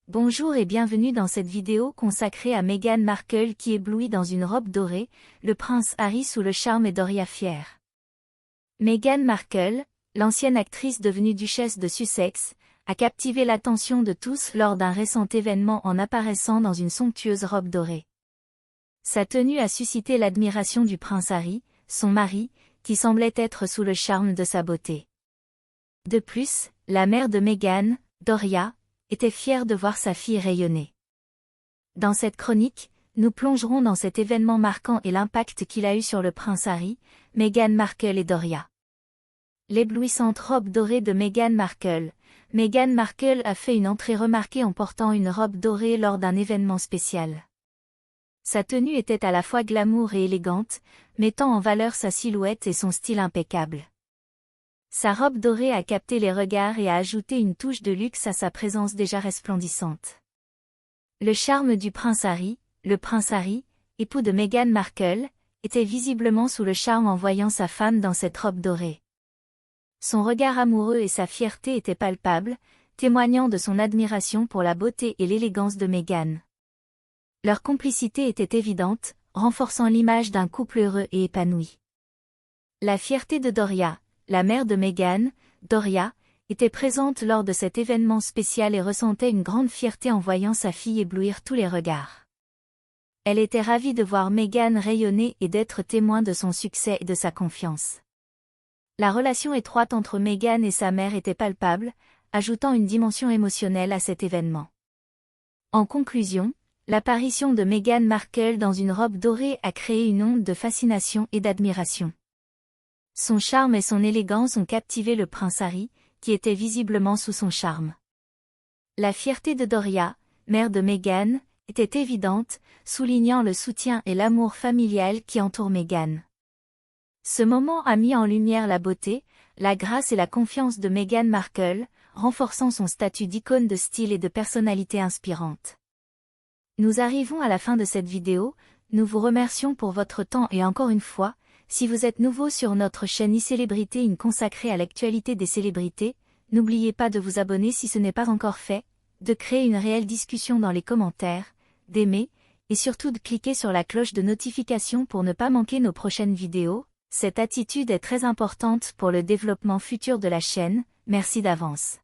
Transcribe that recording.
Bonjour et bienvenue dans cette vidéo consacrée à Meghan Markle qui éblouit dans une robe dorée, le prince Harry sous le charme et Doria fière. Meghan Markle, l'ancienne actrice devenue duchesse de Sussex, a captivé l'attention de tous lors d'un récent événement en apparaissant dans une somptueuse robe dorée. Sa tenue a suscité l'admiration du prince Harry, son mari, qui semblait être sous le charme de sa beauté. De plus, la mère de Meghan, Doria, était fière de voir sa fille rayonner. Dans cette chronique, nous plongerons dans cet événement marquant et l'impact qu'il a eu sur le prince Harry, Meghan Markle et Doria. L'éblouissante robe dorée de Meghan Markle. Meghan Markle a fait une entrée remarquée en portant une robe dorée lors d'un événement spécial. Sa tenue était à la fois glamour et élégante, mettant en valeur sa silhouette et son style impeccable. Sa robe dorée a capté les regards et a ajouté une touche de luxe à sa présence déjà resplendissante. Le charme du prince Harry, le prince Harry, époux de Meghan Markle, était visiblement sous le charme en voyant sa femme dans cette robe dorée. Son regard amoureux et sa fierté étaient palpables, témoignant de son admiration pour la beauté et l'élégance de Meghan. Leur complicité était évidente, renforçant l'image d'un couple heureux et épanoui. La fierté de Doria, la mère de Meghan, Doria, était présente lors de cet événement spécial et ressentait une grande fierté en voyant sa fille éblouir tous les regards. Elle était ravie de voir Meghan rayonner et d'être témoin de son succès et de sa confiance. La relation étroite entre Meghan et sa mère était palpable, ajoutant une dimension émotionnelle à cet événement. En conclusion, l'apparition de Meghan Markle dans une robe dorée a créé une onde de fascination et d'admiration. Son charme et son élégance ont captivé le prince Harry, qui était visiblement sous son charme. La fierté de Doria, mère de Meghan, était évidente, soulignant le soutien et l'amour familial qui entourent Meghan. Ce moment a mis en lumière la beauté, la grâce et la confiance de Meghan Markle, renforçant son statut d'icône de style et de personnalité inspirante. Nous arrivons à la fin de cette vidéo, nous vous remercions pour votre temps et encore une fois, si vous êtes nouveau sur notre chaîne iCélébrité consacrée à l'actualité des célébrités, n'oubliez pas de vous abonner si ce n'est pas encore fait, de créer une réelle discussion dans les commentaires, d'aimer, et surtout de cliquer sur la cloche de notification pour ne pas manquer nos prochaines vidéos. Cette attitude est très importante pour le développement futur de la chaîne, merci d'avance.